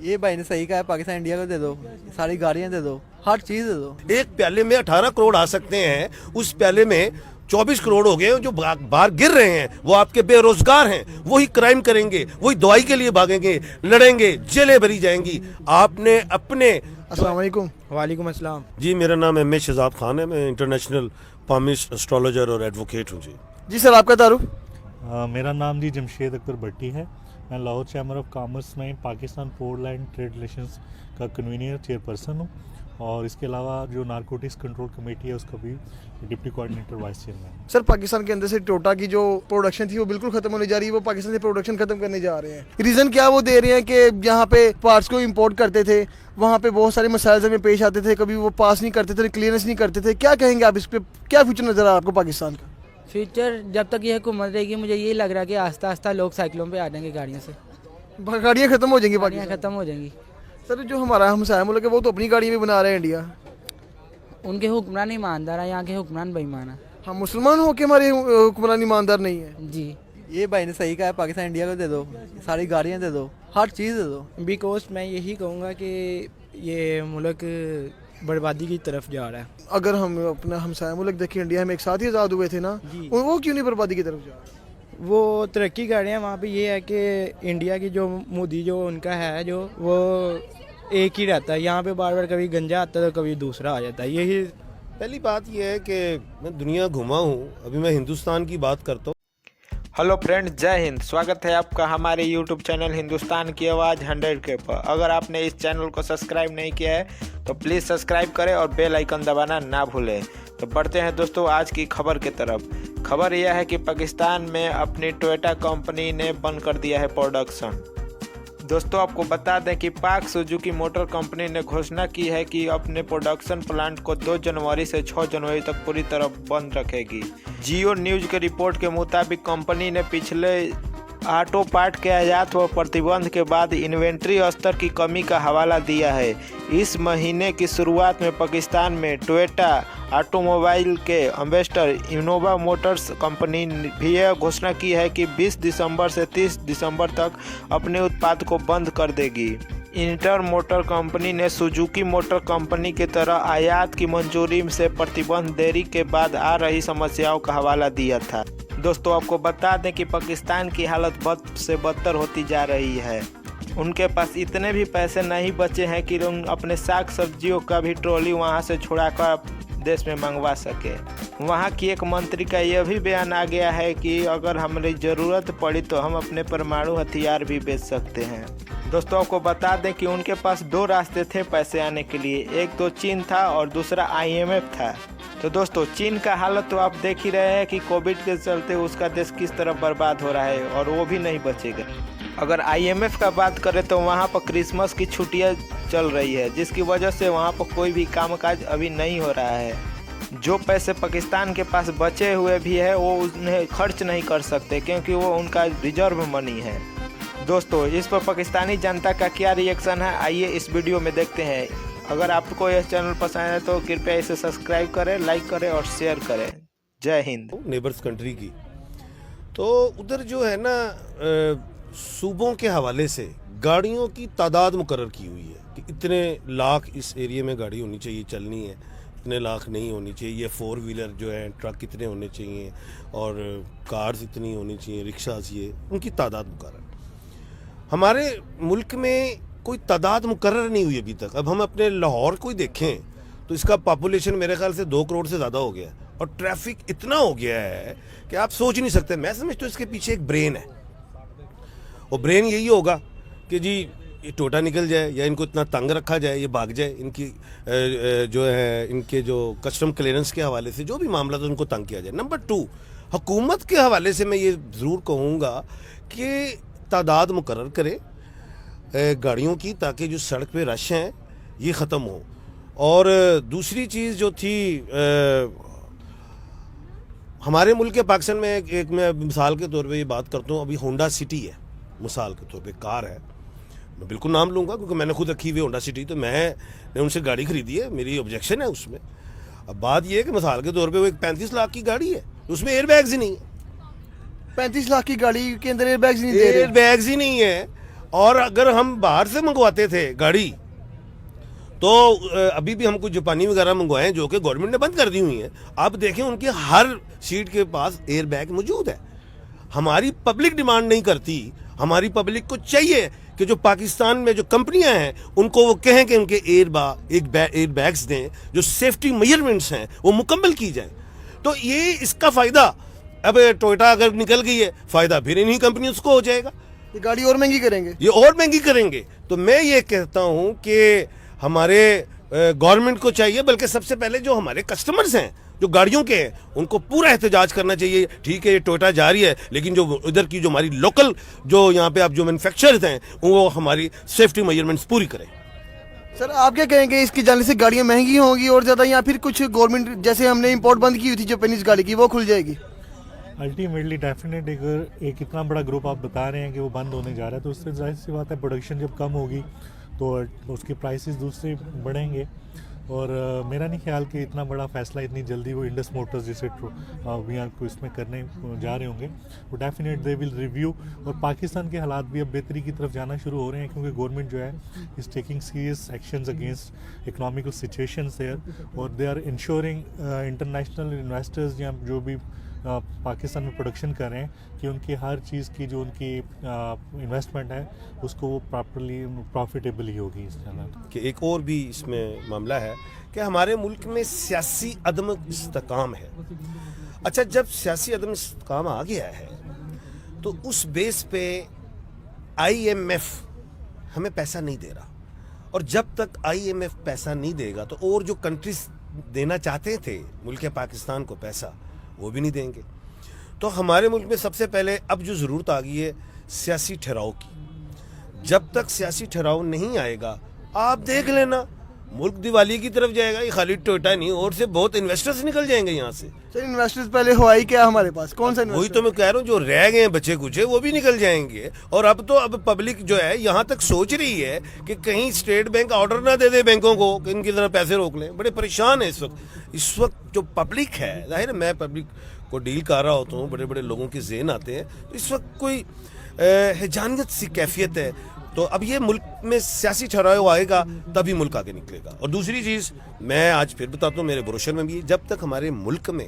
ये भाई ने सही कहा है, पाकिस्तान इंडिया को दे दो, सारी गाड़ियां दे दो, हर चीज दे दो। एक प्याले में 18 करोड़ आ सकते हैं, उस प्याले में 24 करोड़ हो गए जो बाहर गिर रहे हैं, वो आपके बेरोजगार हैं, वही क्राइम करेंगे, वही दवाई के लिए भागेंगे, लड़ेंगे, जेलें भरी जाएंगी। आपने अपने अस्सलाम वालेकुम। वालेकुम अस्सलाम। जी, मेरा नाम एम ए शहजाद खान है, मैं इंटरनेशनल पामिस्ट एस्ट्रोलॉजर और एडवोकेट हूँ। जी सर, आपका तारुफ? मेरा नाम जी जमशेद अख्तर भट्टी है। मैं लाहौर चैम्बर ऑफ कॉमर्स में Pakistan port land trade relations का कन्वीनियर चेयरपर्सन हूँ, और इसके अलावा जो नारकोटिक्स कंट्रोल कमेटी है उसका भी deputy coordinator vice chairman. Sir, Pakistan के अंदर से टोटा की जो प्रोडक्शन थी वो बिल्कुल खत्म होने जा रही है, वो पाकिस्तान से प्रोडक्शन खत्म करने जा रहे हैं। रीजन क्या वो दे रहे हैं कि यहाँ पे पार्ट्स को इंपोर्ट करते थे, वहाँ पे बहुत सारे मसाइल हमें पेश आते थे, कभी वो पास नहीं करते थे, क्लियरेंस नहीं करते थे। क्या कहेंगे आप इस पे, क्या फ्यूचर नजर आ रहा है आपको पाकिस्तान का? फ्यूचर जब तक ये हुकूमत रहेगी, मुझे ये लग रहा है कि आस्ता आस्ता लोग साइकिलों पे आ जाएंगे, गाड़ियों से गाड़ियाँ खत्म हो जाएंगी, गाड़ियाँ पाकिस्तान खत्म हो जाएंगी। सर, जो हमारा हमसाया मुल्क है वो तो अपनी गाड़ियाँ भी बना रहे हैं इंडिया। उनके हुक्मरान ईमानदार है, यहाँ के हुक्मरान बेईमान है। हम मुसलमान हो के हमारे हुक्मरान ईमानदार नहीं है। जी, ये भाई ने सही कहा है, पाकिस्तान इंडिया को दे दो, सारी गाड़ियां दे दो, हर चीज दे दो। बिकॉज मैं यही कहूँगा कि ये मुल्क बर्बादी की तरफ जा रहा है। अगर हम अपना हमसाया मुल्क देखें, इंडिया हम एक साथ ही आज़ाद हुए थे ना, वो क्यों नहीं बर्बादी की तरफ जा रहे? वो तरक्की कर रहे हैं। वहाँ पे ये है कि इंडिया की जो मोदी जो उनका है, जो वो एक ही रहता है। यहाँ पे बार बार कभी गंजा आता है तो कभी दूसरा आ जाता है। यही पहली बात यह है कि मैं दुनिया घुमा हूँ, अभी मैं हिंदुस्तान की बात करता हूँ। हेलो फ्रेंड्स, जय हिंद। स्वागत है आपका हमारे यूट्यूब चैनल हिंदुस्तान की आवाज़ 100K पर। अगर आपने इस चैनल को सब्सक्राइब नहीं किया है तो प्लीज़ सब्सक्राइब करें और बेल आइकन दबाना ना भूलें। तो बढ़ते हैं दोस्तों आज की खबर की तरफ। खबर यह है कि पाकिस्तान में अपनी टोयोटा कंपनी ने बंद कर दिया है प्रोडक्शन। दोस्तों आपको बता दें कि पाक सुजुकी मोटर कंपनी ने घोषणा की है कि अपने प्रोडक्शन प्लांट को 2 जनवरी से 6 जनवरी तक पूरी तरह बंद रखेगी। जियो न्यूज के रिपोर्ट के मुताबिक कंपनी ने पिछले ऑटो पार्ट के आयात व प्रतिबंध के बाद इन्वेंट्री स्तर की कमी का हवाला दिया है। इस महीने की शुरुआत में पाकिस्तान में टोयोटा ऑटोमोबाइल के एम्बेसडर इनोवा मोटर्स कंपनी भी यह घोषणा की है कि 20 दिसंबर से 30 दिसंबर तक अपने उत्पाद को बंद कर देगी। इंटर मोटर कंपनी ने सुजुकी मोटर कंपनी की तरह आयात की मंजूरी से प्रतिबंध देरी के बाद आ रही समस्याओं का हवाला दिया था। दोस्तों आपको बता दें कि पाकिस्तान की हालत बद से बदतर होती जा रही है। उनके पास इतने भी पैसे नहीं बचे हैं कि उन अपने साग सब्जियों का भी ट्रॉली वहां से छुड़ाकर देश में मंगवा सके। वहां की एक मंत्री का यह भी बयान आ गया है कि अगर हमारी ज़रूरत पड़ी तो हम अपने परमाणु हथियार भी बेच सकते हैं। दोस्तों आपको बता दें कि उनके पास 2 रास्ते थे पैसे आने के लिए, एक तो चीन था और दूसरा IMF था। तो दोस्तों चीन का हालत तो आप देख ही रहे हैं कि कोविड के चलते उसका देश किस तरह बर्बाद हो रहा है और वो भी नहीं बचेगा। अगर IMF का बात करें तो वहाँ पर क्रिसमस की छुट्टियाँ चल रही है, जिसकी वजह से वहाँ पर कोई भी कामकाज अभी नहीं हो रहा है। जो पैसे पाकिस्तान के पास बचे हुए भी है वो उन्हें खर्च नहीं कर सकते क्योंकि वो उनका रिजर्व मनी है। दोस्तों इस पर पाकिस्तानी जनता का क्या रिएक्शन है, आइए इस वीडियो में देखते हैं। अगर आपको यह चैनल पसंद है तो कृपया इसे सब्सक्राइब करें, लाइक करें और शेयर करें। जय हिंद। नेबर्स कंट्री की तो उधर जो है ना, सूबों के हवाले से गाड़ियों की तादाद मुकर्रर की हुई है कि इतने लाख इस एरिया में गाड़ी होनी चाहिए, चलनी है, इतने लाख नहीं होनी चाहिए। ये 4 व्हीलर जो है ट्रक इतने होने चाहिए और कार्स इतनी होनी चाहिए, रिक्शाज, ये उनकी तादाद मुकर्रर। हमारे मुल्क में कोई तादाद मुकर्रर नहीं हुई अभी तक। अब हम अपने लाहौर को ही देखें तो इसका पॉपुलेशन मेरे ख्याल से 2 करोड़ से ज़्यादा हो गया है और ट्रैफिक इतना हो गया है कि आप सोच नहीं सकते। मैं समझता हूँ इसके पीछे एक ब्रेन है, और ब्रेन यही होगा कि जी ये टोटा निकल जाए या इनको इतना तंग रखा जाए, ये भाग जाए, इनकी जो है इनके जो कस्टम क्लियरेंस के हवाले से जो भी मामला था उनको तंग किया जाए। नंबर 2, हुकूमत के हवाले से मैं ये ज़रूर कहूँगा कि तादाद मुकर्रर करे गाड़ियों की, ताकि जो सड़क पे रश हैं ये ख़त्म हो। और दूसरी चीज़ जो थी, हमारे मुल्क के पाकिस्तान में एक मैं मिसाल के तौर पे ये बात करता हूँ, अभी होंडा सिटी है, मिसाल के तौर पे कार है, मैं बिल्कुल नाम लूँगा क्योंकि मैंने खुद रखी हुई होंडा सिटी, तो मैंने उनसे गाड़ी खरीदी है, मेरी ऑब्जेक्शन है उसमें। अब बात ये है कि मिसाल के तौर पे वो एक 35 लाख की गाड़ी है, उसमें एयर बैग्स ही नहीं है। 35 लाख की गाड़ी के अंदर एयर बैग्स नहीं दे रहे। एयर बैग्स ही नहीं है और अगर हम बाहर से मंगवाते थे गाड़ी तो अभी भी हम कुछ जापानी वगैरह मंगवाए हैं जो कि गवर्नमेंट ने बंद कर दी हुई हैं। आप देखें उनके हर सीट के पास एयर बैग मौजूद है। हमारी पब्लिक डिमांड नहीं करती, हमारी पब्लिक को चाहिए कि जो पाकिस्तान में जो कंपनियां हैं उनको वो कहें कि उनके एयर बैग्स दें, जो सेफ्टी मेजरमेंट्स हैं वो मुकम्मल की जाए। तो ये इसका फ़ायदा अब टोयोटा अगर निकल गई है, फ़ायदा फिर इन्हीं कंपनियों को हो जाएगा, ये गाड़ी और महंगी करेंगे, ये और महंगी करेंगे। तो मैं ये कहता हूँ कि हमारे गवर्नमेंट को चाहिए, बल्कि सबसे पहले जो हमारे कस्टमर्स हैं जो गाड़ियों के हैं उनको पूरा एहतजाज करना चाहिए। ठीक है ये टोयोटा जा रही है, लेकिन जो इधर की जो हमारी लोकल जो यहाँ पे आप जो मैन्युफैक्चरर्स हैं वो हमारी सेफ्टी मेजरमेंट्स पूरी करें। सर आप क्या कहेंगे, इसकी जाने से गाड़ियाँ महंगी होंगी और ज़्यादा, या फिर कुछ गवर्नमेंट जैसे हमने इंपोर्ट बंद की हुई थी जापानीज गाड़ी की वो खुल जाएगी? अल्टीमेटली डेफिनेट अगर एक इतना बड़ा ग्रुप आप बता रहे हैं कि वो बंद होने जा रहा है तो उससे जाहिर सी बात है प्रोडक्शन जब कम होगी तो उसके प्राइसेस दूसरे बढ़ेंगे। और मेरा नहीं ख्याल कि इतना बड़ा फैसला इतनी जल्दी वो इंडस मोटर्स जिसे वी को इसमें करने जा रहे होंगे, वो डेफिनेट दे विल रिव्यू। और पाकिस्तान के हालात भी अब बेहतरी की तरफ जाना शुरू हो रहे हैं क्योंकि गवर्नमेंट जो है is taking serious actions against economical situations there और they are insuring international investors या जो भी पाकिस्तान में प्रोडक्शन कर रहे हैं कि उनकी हर चीज़ की जो उनकी इन्वेस्टमेंट है उसको वो प्रॉपरली प्रॉफिटेबल ही होगी। इस तरह कि एक और भी इसमें मामला है कि हमारे मुल्क में सियासी अदम इस्तेकाम है। अच्छा, जब सियासी अदम इस्तेकाम आ गया है तो उस बेस पे IMF हमें पैसा नहीं दे रहा, और जब तक IMF पैसा नहीं देगा तो और जो कंट्रीज देना चाहते थे मुल्क पाकिस्तान को पैसा वो भी नहीं देंगे। तो हमारे मुल्क में सबसे पहले अब जो ज़रूरत आ गई है सियासी ठहराव की। जब तक सियासी ठहराव नहीं आएगा आप देख लेना मुल्क दिवाली की तरफ जाएगा। ये खाली टोयोटा नहीं, और से बहुत इन्वेस्टर्स निकल जाएंगे यहाँ से। सर इन्वेस्टर्स पहले हुआ ही क्या हमारे पास, कौन सा वही इन्वेस्टर? तो मैं कह रहा हूँ, जो रह गए हैं बच्चे कुछ वो भी निकल जाएंगे। और अब पब्लिक जो है यहाँ तक सोच रही है कि कहीं स्टेट बैंक ऑर्डर ना दे दे बैंकों को कि इनकी तरह पैसे रोक लें। बड़े परेशान है इस वक्त जो पब्लिक है। जाहिर है मैं पब्लिक को डील कर रहा होता हूँ, बड़े बड़े लोगों के ज़हन आते हैं, तो इस वक्त कोई हिजानियत सी कैफियत है। तो अब ये मुल्क में सियासी ठहराव आएगा तभी मुल्क आगे निकलेगा। और दूसरी चीज़ मैं आज फिर बताता हूँ, मेरे ब्रोशर में भी, जब तक हमारे मुल्क में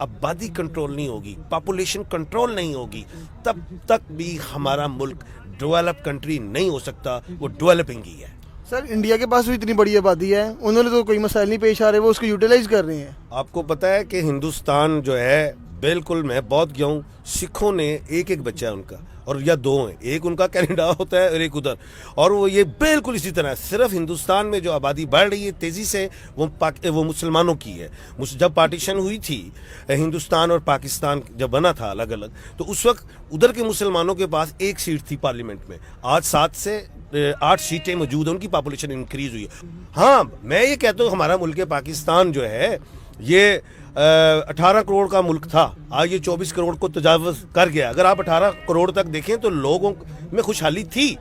आबादी कंट्रोल नहीं होगी, पॉपुलेशन कंट्रोल नहीं होगी, तब तक भी हमारा मुल्क डेवलप कंट्री नहीं हो सकता, वो डेवलपिंग ही है। सर इंडिया के पास भी इतनी बड़ी आबादी है, उन्होंने तो कोई मसाइल नहीं पेश आ रहे, वो उसको यूटिलाइज कर रहे हैं। आपको पता है कि हिंदुस्तान जो है, बिल्कुल मैं बहुत गया हूँ, सिखों ने एक बच्चा है उनका, और या दो हैं, एक उनका कनाडा होता है और एक उधर, और वो ये बिल्कुल इसी तरह। सिर्फ हिंदुस्तान में जो आबादी बढ़ रही है तेज़ी से वो मुसलमानों की है। जब पार्टीशन हुई थी हिंदुस्तान और पाकिस्तान जब बना था अलग अलग, तो उस वक्त उधर के मुसलमानों के पास एक सीट थी पार्लियामेंट में, आज 7 से 8 सीटें मौजूद हैं, उनकी पॉपुलेशन इंक्रीज हुई है। हाँ, मैं ये कहता हूँ हमारा मुल्क पाकिस्तान जो है ये 18 करोड़ का मुल्क था, आज ये 24 करोड़ को तजावज़ कर गया। अगर आप 18 करोड़ तक देखें तो लोगों में खुशहाली थी,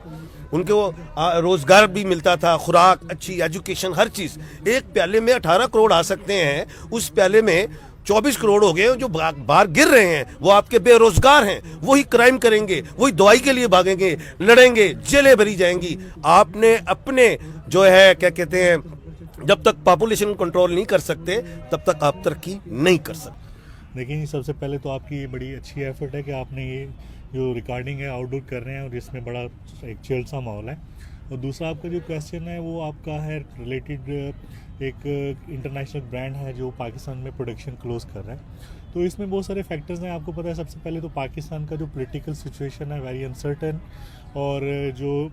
उनके वो रोज़गार भी मिलता था, खुराक अच्छी, एजुकेशन, हर चीज़। एक प्याले में 18 करोड़ आ सकते हैं, उस प्याले में 24 करोड़ हो गए जो बाहर गिर रहे हैं, वो आपके बेरोजगार हैं, वही क्राइम करेंगे, वही दवाई के लिए भागेंगे, लड़ेंगे, जेलें भरी जाएंगी। आपने अपने जो है क्या कहते हैं, जब तक पॉपुलेशन कंट्रोल नहीं कर सकते तब तक आप तरक्की नहीं कर सकते। लेकिन सबसे पहले तो आपकी ये बड़ी अच्छी एफर्ट है कि आपने ये जो रिकॉर्डिंग है आउटडोर कर रहे हैं और इसमें बड़ा एक चिल सा माहौल है। और दूसरा आपका जो क्वेश्चन है वो आपका है रिलेटेड एक इंटरनेशनल ब्रांड है जो पाकिस्तान में प्रोडक्शन क्लोज कर रहा है। तो इसमें बहुत सारे फैक्टर्स हैं, आपको पता है। सबसे पहले तो पाकिस्तान का जो पॉलिटिकल सिचुएशन है वेरी अनसर्टन, और जो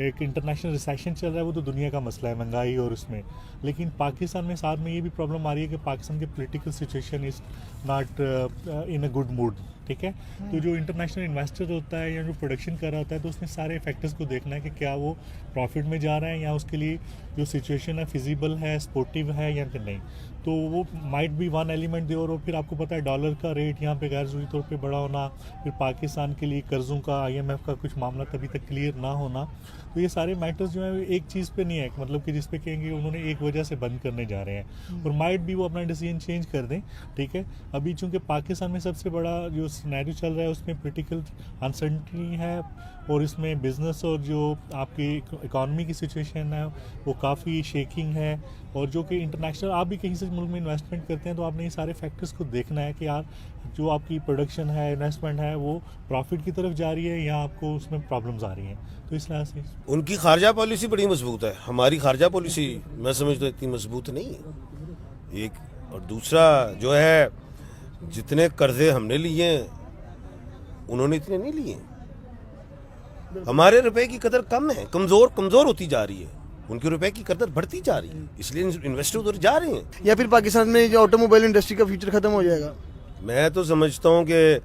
एक इंटरनेशनल रिसेशन चल रहा है वो तो दुनिया का मसला है, महंगाई और उसमें। लेकिन पाकिस्तान में साथ में ये भी प्रॉब्लम आ रही है कि पाकिस्तान के political situation is not in a good mood, ठीक है। तो जो इंटरनेशनल इन्वेस्टर होता है या जो प्रोडक्शन कर रहा होता है तो उसने सारे फैक्टर्स को देखना है कि क्या वो प्रॉफिट में जा रहा है या उसके लिए जो सिचुएशन है फिजिबल है, सपोर्टिव है या फिर नहीं। तो वो माइट बी वन एलिमेंट दे। और फिर आपको पता है डॉलर का रेट यहाँ पे गैर ज़रूरी तौर पे बढ़ा होना, फिर पाकिस्तान के लिए कर्ज़ों का IMF का कुछ मामला तभी तक क्लियर ना होना, तो ये सारे मैटर्स जो है एक चीज़ पे नहीं है, मतलब कि जिस पे कहेंगे उन्होंने एक वजह से बंद करने जा रहे हैं और माइट भी वो अपना डिसीजन चेंज कर दें, ठीक है। अभी चूंकि पाकिस्तान में सबसे बड़ा जो सिनेरियो चल रहा है उसमें पोलिटिकल अनसर्टनिटी है, और इसमें बिजनेस और जो आपकी इकॉनमी की सिचुएशन है वो काफ़ी शेकिंग है, और जो कि इंटरनेशनल आप भी कहीं से मुल्क में इन्वेस्टमेंट करते हैं तो आपने ये सारे फैक्टर्स को देखना है कि यार जो आपकी प्रोडक्शन है, इन्वेस्टमेंट है, वो प्रॉफिट की तरफ जा रही है या आपको उसमें प्रॉब्लम्स आ रही हैं। तो इस लिहाज से उनकी खारजा पॉलिसी बड़ी मजबूत है, हमारी खारजा पॉलिसी मैं समझता हूँ इतनी मजबूत नहीं है। एक और दूसरा जो है, जितने कर्जे हमने लिए हैं उन्होंने इतने नहीं लिए। हमारे रुपए की कदर कम है, कमजोर होती जा रही है, उनके रुपए की कदर बढ़ती जा रही है, इसलिए इन्वेस्टर उधर जा रहे हैं। या फिर पाकिस्तान में जो ऑटोमोबाइल इंडस्ट्री का फ्यूचर खत्म हो जाएगा? मैं तो समझता हूँ कि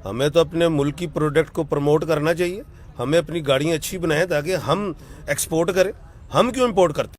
हमें तो अपने मुल्क की प्रोडक्ट को प्रमोट करना चाहिए, हमें अपनी गाड़ियाँ अच्छी बनाएं ताकि हम एक्सपोर्ट करें। हम क्यों इंपोर्ट करते हैं?